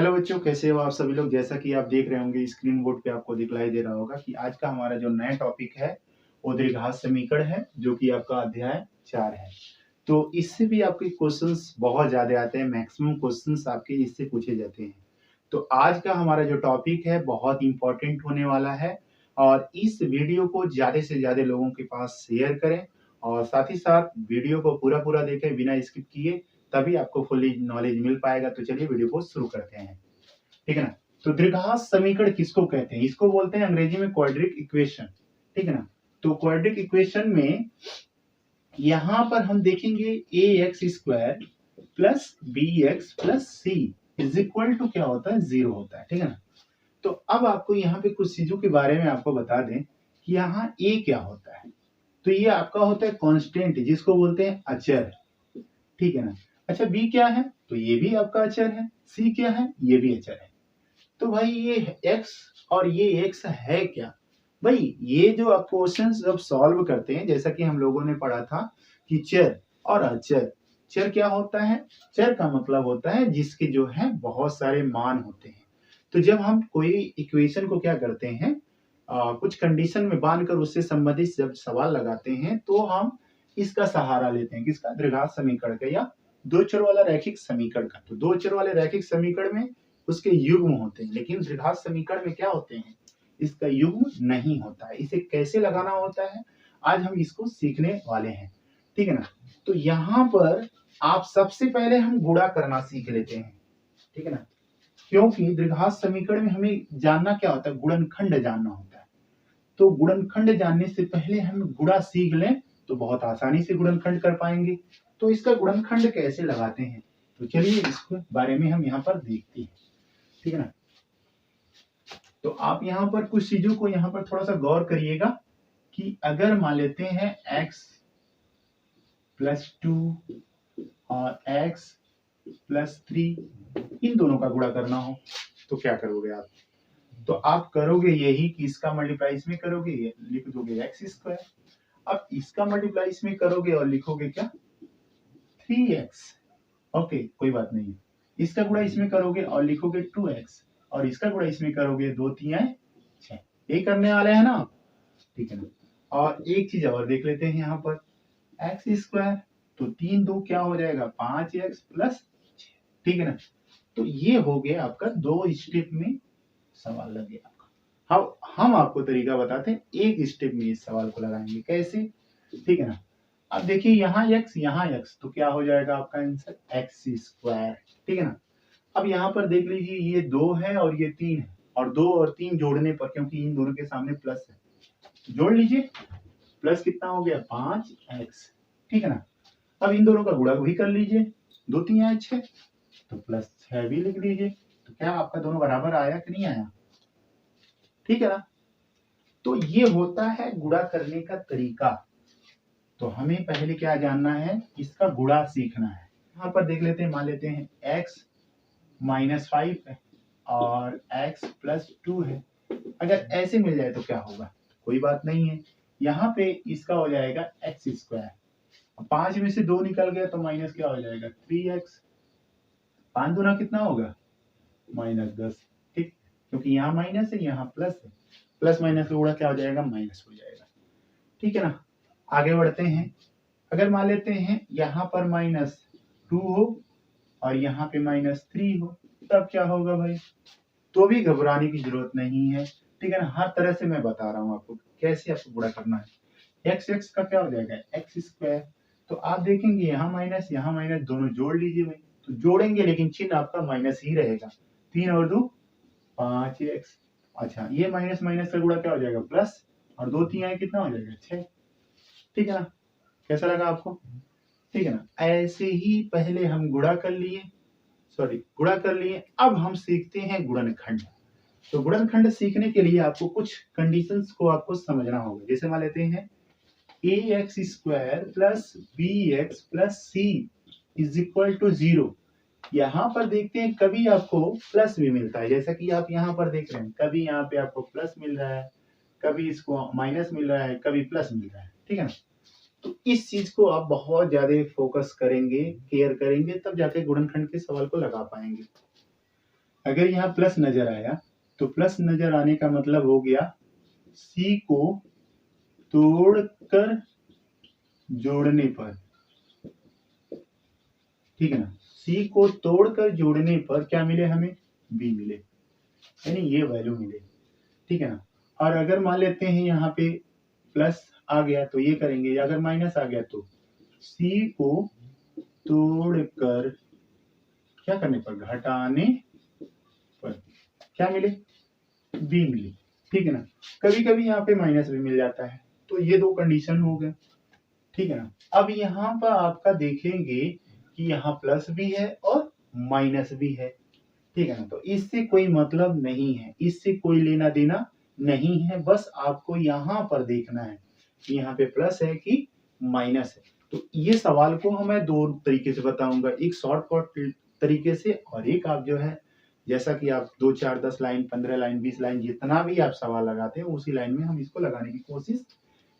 Hello बच्चों, कैसे हो आप सभी लोग। जैसा कि आप देख रहे होंगे स्क्रीन बोर्ड पे आपको दिखलाई दे रहा होगा कि आज का हमारा जो नया टॉपिक है वो द्विघात समीकरण है, जो कि आपका अध्याय 4 है। तो इससे भी आपके क्वेश्चंस बहुत ज्यादा आते हैं, मैक्सिमम क्वेश्चंस आपके इससे पूछे जाते हैं। तो आज का हमारा जो टॉपिक है बहुत इंपॉर्टेंट होने वाला है, और इस वीडियो को ज्यादा से ज्यादा लोगों के पास शेयर करें, और साथ ही साथ वीडियो को पूरा पूरा देखें बिना स्किप किए, तभी आपको फुल्ली नॉलेज मिल पाएगा। तो चलिए वीडियो को शुरू करते हैं, ठीक है ना। तो द्विघात समीकरण किसको कहते हैं? इसको बोलते हैं अंग्रेजी में क्वाड्रिक इक्वेशन, ठीक है ना। तो क्वाड्रिक इक्वेशन में यहां पर हम देखेंगे a x square plus b x plus c is equal to क्या होता है? 0 होता है, ठीक है ना। तो अब आपको यहाँ पे कुछ चीजों के बारे में आपको बता दें कि यहाँ ए क्या होता है। तो ये आपका होता है कांस्टेंट, जिसको बोलते हैं अचर, ठीक है ना। अच्छा, बी क्या है? तो ये भी आपका अचर है। सी क्या है? ये भी अचर है। तो भाई ये x और ये x है क्या? भाई ये जो आप क्वेश्चन जब सॉल्व करते हैं, जैसा कि हम लोगों ने पढ़ा था कि चर और अचर। चर क्या होता है? चर का मतलब होता है जिसके जो है बहुत सारे मान होते हैं। तो जब हम कोई इक्वेशन को क्या करते हैं, कुछ कंडीशन में बांधकर उससे संबंधित जब सवाल लगाते हैं, तो हम इसका सहारा लेते हैं। किसका? द्विघात समीकरण का, या दो चर वाला रैखिक समीकरण का। तो दो चर वाले रैखिक समीकरण में उसके युग्म होते हैं, लेकिन द्विघात समीकरण में क्या होते हैं? इसका युग्म नहीं होता है। इसे कैसे लगाना होता है, आज हम इसको सीखने वाले हैं, ठीक है ना। तो यहाँ पर आप सबसे पहले हम गुणा करना सीख लेते हैं, ठीक है ना। क्योंकि द्विघात समीकरण में हमें जानना क्या होता है? गुणनखंड जानना होता है। तो गुणनखंड जानने से पहले हम गुणा सीख लें तो बहुत आसानी से गुणनखंड कर पाएंगे। तो इसका गुणनखंड कैसे लगाते हैं, तो चलिए इसके बारे में हम यहाँ पर देखते हैं, ठीक है ना। तो आप यहाँ पर कुछ चीजों को यहाँ पर थोड़ा सा गौर करिएगा कि अगर मान लेते हैं x प्लस 2 और x प्लस 3 इन दोनों का गुणा करना हो, तो क्या करोगे आप? तो आप करोगे यही कि इसका मल्टीप्लाई इसमें करोगे, ये लिख दोगे एक्स स्क्वायर। अब इसका मल्टीप्लाई इसमें करोगे और लिखोगे क्या? 3x। ओके, कोई बात नहीं है। इसका गुणा इसमें करोगे और लिखोगे 2x, और इसका गुणा इसमें करोगे 2 3 6। यही करने वाले हैं ना, ठीक है ना। और एक चीज और देख लेते हैं यहाँ पर, एक्स स्क्वायर, तो 3 2 क्या हो जाएगा? 5x प्लस 6, ठीक है ना। तो ये हो गया आपका दो स्टेप में सवाल लग गया आपका। हम आपको तरीका बताते हैं, एक स्टेप में इस सवाल को लगाएंगे कैसे, ठीक है ना। अब देखिए यहाँ x, तो क्या हो जाएगा आपका आंसर? एक्स स्क्वायर, ठीक है ना। अब यहाँ पर देख लीजिए, ये 2 है और ये 3 है, और 2 और 3 जोड़ने पर, क्योंकि इन दोनों के सामने प्लस है, जोड़ लीजिए। प्लस कितना हो गया? 5x, ठीक है ना। अब इन दोनों का गुणा भी कर लीजिए, 2 3 आए 6, तो प्लस 6 भी लिख लीजिए। तो क्या आपका दोनों बराबर आया कि नहीं आया? ठीक है ना। तो ये होता है गुणा करने का तरीका। तो हमें पहले क्या जानना है? इसका गुणा सीखना है। यहाँ पर देख लेते हैं, मान लेते हैं x -5 है और x प्लस 2 है। अगर ऐसे मिल जाए तो क्या होगा? कोई बात नहीं है, यहाँ पे इसका हो जाएगा एक्स स्क्वायर। 5 में से 2 निकल गया तो माइनस क्या हो जाएगा? 3x। 5 दूना कितना होगा? -10, ठीक, क्योंकि यहाँ माइनस है यहाँ प्लस है, प्लस माइनस का गुणा क्या हो जाएगा? माइनस हो जाएगा, ठीक है ना। आगे बढ़ते हैं। अगर मान लेते हैं यहाँ पर -2 हो और यहाँ पे -3 हो, तब क्या होगा भाई? तो भी घबराने की जरूरत नहीं है, ठीक है ना। हर तरह से मैं बता रहा हूँ आपको कैसे आपको गुणा करना है। x का क्या हो जाएगा? X square. तो आप देखेंगे यहाँ माइनस दोनों जोड़ लीजिए भाई, तो जोड़ेंगे लेकिन चिन्ह आपका माइनस ही रहेगा। 3 और 2 5x। अच्छा, ये माइनस माइनस का गुणा क्या हो जाएगा? प्लस, और 2 3 आए कितना हो जाएगा? 6, ठीक है ना। कैसा लगा आपको? ठीक है ना। ऐसे ही पहले हम गुणा कर लिए, अब हम सीखते हैं गुणनखंड। तो गुणनखंड सीखने के लिए आपको कुछ कंडीशंस को आपको समझना होगा। जैसे मान लेते हैं ax square plus bx plus c is equal to 0। यहाँ पर देखते हैं कभी आपको प्लस भी मिलता है, जैसा कि आप यहाँ पर देख रहे हैं, कभी यहाँ पे आपको प्लस मिल रहा है, कभी इसको माइनस मिल रहा है, कभी प्लस मिल रहा है, ठीक है ना। तो इस चीज को आप बहुत ज्यादा फोकस करेंगे, केयर करेंगे, तब जाके गुणनखंड के सवाल को लगा पाएंगे। अगर यहाँ प्लस नजर आया तो प्लस नजर आने का मतलब हो गया सी को तोड़कर जोड़ने पर, ठीक है ना, सी को तोड़कर जोड़ने पर क्या मिले हमें, बी मिले, यानी ये वैल्यू मिले, ठीक है ना। और अगर मान लेते हैं यहाँ पे प्लस आ गया तो ये करेंगे, या अगर माइनस आ गया तो सी को तोड़कर क्या करने पर, घटाने पर क्या मिले, बी मिले, ठीक है ना। कभी कभी यहाँ पे माइनस भी मिल जाता है, तो ये दो कंडीशन हो गए, ठीक है ना। अब यहाँ पर आपका देखेंगे कि यहाँ प्लस भी है और माइनस भी है, ठीक है ना। तो इससे कोई मतलब नहीं है, इससे कोई लेना देना नहीं है, बस आपको यहाँ पर देखना है कि यहाँ पे प्लस है कि माइनस है। तो ये सवाल को मैं दो तरीके से बताऊंगा, एक शॉर्टकट तरीके से और एक आप जो है जैसा कि आप 2 4 10 लाइन 15 लाइन 20 लाइन जितना भी आप सवाल लगाते हैं उसी लाइन में हम इसको लगाने की कोशिश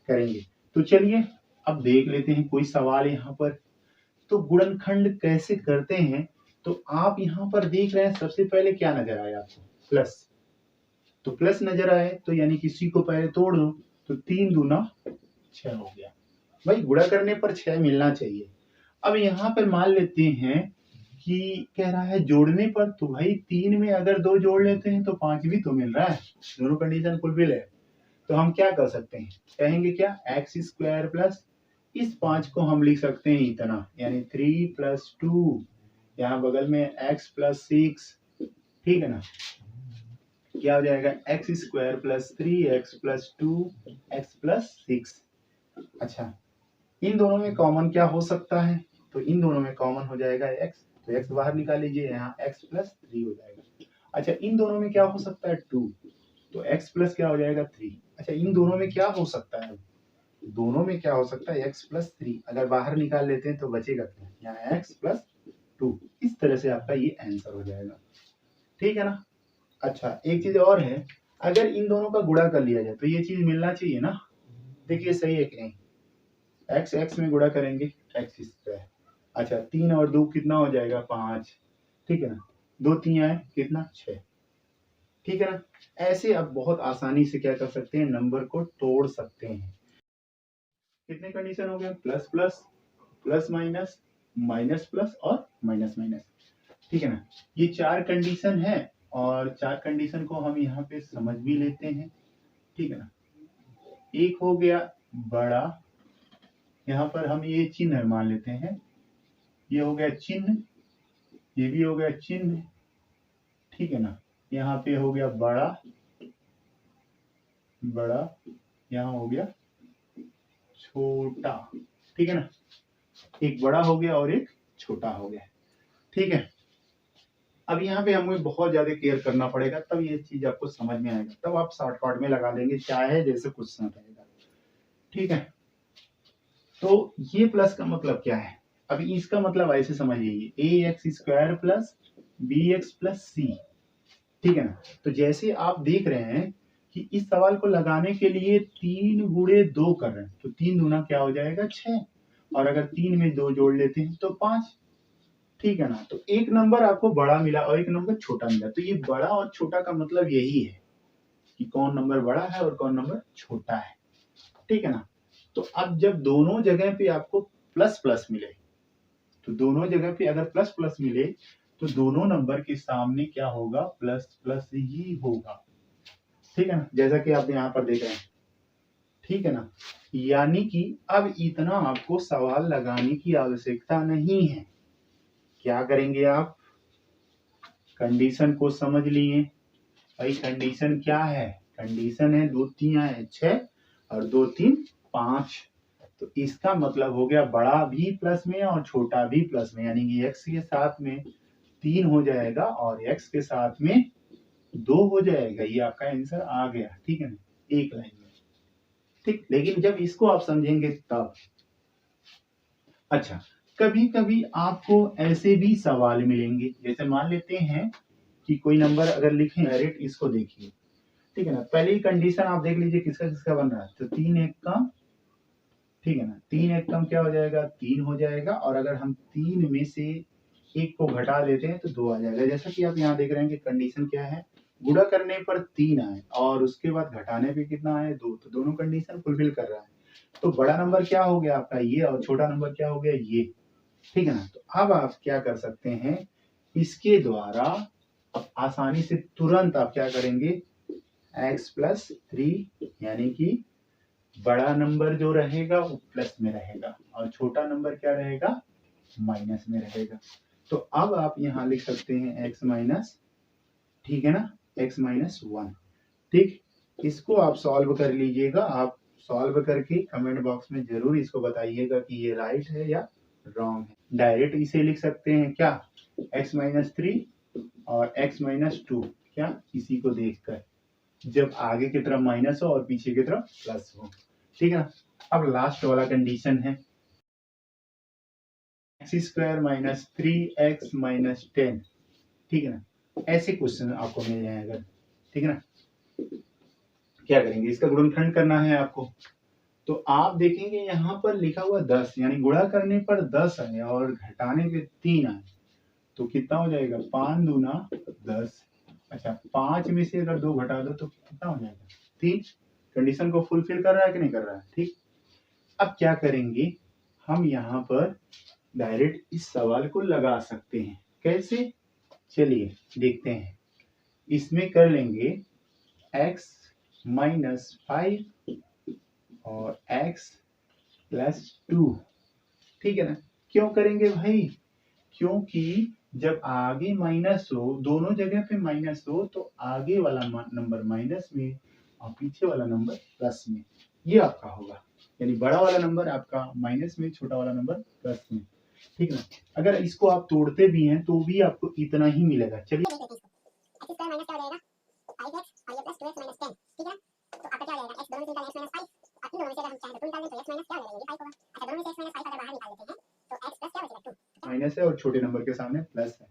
करेंगे। तो चलिए अब देख लेते हैं कोई सवाल यहाँ पर। तो गुणनखंड कैसे करते हैं, तो आप यहाँ पर देख रहे हैं सबसे पहले क्या नजर आया आपको, प्लस। तो प्लस नजर आए तो यानी किसी को पहले तोड़ दो, तो 3 दूना 6 हो गया। भाई गुणा करने पर 6 मिलना चाहिए। अब यहाँ पर मान लेते हैं कि कह रहा है जोड़ने पर, तो भाई 3 में अगर 2 जोड़ लेते हैं तो 5 भी तो मिल रहा है, दोनों कंडीशन फुलफिल है। तो हम क्या कर सकते हैं, कहेंगे क्या, एक्स स्क्वायर प्लस इस 5 को हम लिख सकते हैं इतना, यानी 3 प्लस 2, यहाँ बगल में x प्लस 6, ठीक है ना, क्या हो जाएगा, x square plus 3x plus 2x plus 6। अच्छा, इन दोनों में कॉमन क्या हो सकता है, तो इन दोनों में कॉमन हो जाएगा x, तो x बाहर निकाल लीजिए, यहाँ x प्लस 3 हो जाएगा। अच्छा, इन दोनों में क्या हो सकता है, 2, तो x प्लस क्या हो जाएगा 3। अच्छा, इन दोनों में क्या हो सकता है, दोनों में क्या हो सकता है, x प्लस 3, अगर बाहर निकाल लेते हैं तो बचेगा क्या, यहाँ x प्लस 2। इस तरह से आपका ये आंसर हो जाएगा, ठीक है ना। अच्छा, एक चीज और है, अगर इन दोनों का गुणा कर लिया जाए तो ये चीज मिलना चाहिए ना। देखिए सही है कि नहीं, x x में गुणा करेंगे x स्क्वायर, अच्छा 3 और 2 कितना हो जाएगा 5, ठीक है ना, 2 3 आए कितना 6, ठीक है ना। ऐसे अब बहुत आसानी से क्या कर सकते हैं, नंबर को तोड़ सकते हैं। कितने कंडीशन हो गए, plus plus, plus minus, minus plus और माइनस माइनस, ठीक है ना। ये 4 कंडीशन है और 4 कंडीशन को हम यहाँ पे समझ भी लेते हैं, ठीक है ना। एक हो गया बड़ा, यहाँ पर हम ये चिन्ह मान लेते हैं, ये हो गया चिन्ह, ये भी हो गया चिन्ह, ठीक है ना। यहाँ पे हो गया बड़ा, बड़ा, यहाँ हो गया छोटा, ठीक है ना, एक बड़ा हो गया और एक छोटा हो गया, ठीक है। अब यहाँ पे हमें बहुत ज्यादा केयर करना पड़ेगा, तब ये चीज आपको समझ में आएगा, तब आप शॉर्टकट में लगा लेंगे, चाहे जैसे कुछ ना रहेगा, ठीक है। तो ये प्लस का मतलब क्या है, अभी इसका मतलब ऐसे समझिए, a x square plus b x plus c, ठीक है ना। तो जैसे आप देख रहे हैं कि इस सवाल को लगाने के लिए 3 गुणे 2 कर रहे हैं, तो 3 दूना क्या हो जाएगा 6, और अगर 3 में 2 जोड़ लेते हैं तो 5, ठीक है ना। तो एक नंबर आपको बड़ा मिला और एक नंबर छोटा मिला, तो ये बड़ा और छोटा का मतलब यही है कि कौन नंबर बड़ा है और कौन नंबर छोटा है, ठीक है ना। तो अब जब दोनों जगह पे आपको प्लस प्लस मिले, तो दोनों जगह पे अगर प्लस प्लस मिले तो दोनों नंबर के सामने क्या होगा, प्लस प्लस ही होगा, ठीक है ना, जैसा कि आप यहाँ पर देख रहे हैं, ठीक है ना। यानी कि अब इतना आपको सवाल लगाने की आवश्यकता नहीं है। क्या करेंगे आप, कंडीशन को समझ लिए, भाई कंडीशन क्या है, कंडीशन है 2 3 आए 6 और 2 3 5, तो इसका मतलब हो गया बड़ा भी प्लस में और छोटा भी प्लस में, यानी कि x के साथ में 3 हो जाएगा और x के साथ में 2 हो जाएगा, ये आपका आंसर आ गया, ठीक है ना, एक लाइन में, ठीक। लेकिन जब इसको आप समझेंगे तब। अच्छा, कभी कभी आपको ऐसे भी सवाल मिलेंगे, जैसे मान लेते हैं कि कोई नंबर अगर लिखें डायरेक्ट, इसको देखिए, ठीक है ना, पहली कंडीशन आप देख लीजिए किसका किसका बन रहा है, तो 3 1 कम, ठीक है ना, 3 1 कम क्या हो जाएगा 3 हो जाएगा, और अगर हम 3 में से एक को घटा देते हैं तो 2 आ जाएगा। जैसा कि आप यहाँ देख रहे हैं कि कंडीशन क्या है, गुणा करने पर 3 आए और उसके बाद घटाने पे कितना आए 2, तो दोनों कंडीशन फुलफिल कर रहा है। तो बड़ा नंबर क्या हो गया आपका ये और छोटा नंबर क्या हो गया ये, ठीक है ना। तो अब आप क्या कर सकते हैं, इसके द्वारा अब आसानी से तुरंत आप क्या करेंगे, x+3 यानी कि बड़ा नंबर जो रहेगा वो प्लस में रहेगा और छोटा नंबर क्या रहेगा, माइनस में रहेगा। तो अब आप यहाँ लिख सकते हैं x माइनस, ठीक है ना, x-1, ठीक। इसको आप सॉल्व कर लीजिएगा। आप सॉल्व करके कमेंट बॉक्स में जरूर इसको बताइएगा कि ये राइट है या रॉन्ग है। डायरेक्ट इसे लिख सकते हैं क्या, x-3 और x-2, क्या इसी को देखकर, जब आगे की तरफ माइनस हो और पीछे की तरफ प्लस हो, ठीक है ना। अब लास्ट वाला कंडीशन है x² - 3x - 10, ठीक है ना। ऐसे क्वेश्चन आपको मिल जाएगा, ठीक है ना। क्या करेंगे, इसका गुणनखंड करना है आपको। तो आप देखेंगे यहाँ पर लिखा हुआ 10, यानी गुणा करने पर 10 आए और घटाने पे 3 आए, तो कितना हो जाएगा, 5 दूना 10। अच्छा, 5 में से अगर 2 घटा दो तो कितना हो जाएगा, 3। कंडीशन को फुलफिल कर रहा है कि नहीं कर रहा है, ठीक। अब क्या करेंगे, हम यहाँ पर डायरेक्ट इस सवाल को लगा सकते हैं। कैसे, चलिए देखते हैं। इसमें कर लेंगे x-5 और x+2, ठीक है ना। क्यों करेंगे भाई, क्योंकि जब आगे माइनस हो, दोनों जगह पे माइनस हो, तो आगे वाला नंबर माइनस में और पीछे वाला नंबर प्लस में, ये आपका होगा। यानी बड़ा वाला नंबर आपका माइनस में, छोटा वाला नंबर प्लस में, ठीक है ना। अगर इसको आप तोड़ते भी हैं तो भी आपको इतना ही मिलेगा। चलिए माइनस है और छोटे नंबर के सामने प्लस है,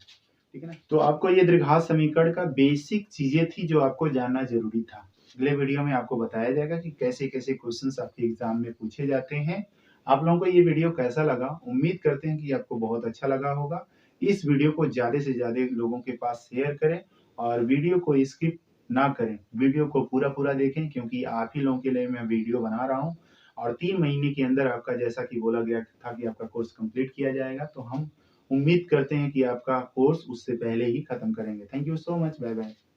ठीक है ना। तो आपको ये द्विघात समीकरण का बेसिक चीजें थी जो आपको जानना जरूरी था। अगले वीडियो में आपको बताया जाएगा कि कैसे कैसे क्वेश्चंस आपके एग्जाम में पूछे जाते हैं। आप लोगों को ये वीडियो कैसा लगा, उम्मीद करते हैं कि आपको बहुत अच्छा लगा होगा। इस वीडियो को ज्यादा से ज्यादा लोगों के पास शेयर करें और वीडियो को स्किप ना करें, वीडियो को पूरा पूरा देखें, क्योंकि आप ही लोगों के लिए मैं वीडियो बना रहा हूँ और 3 महीने के अंदर आपका, जैसा कि बोला गया था कि आपका कोर्स कंप्लीट किया जाएगा, तो हम उम्मीद करते हैं कि आपका कोर्स उससे पहले ही खत्म करेंगे। Thank you so much, bye bye.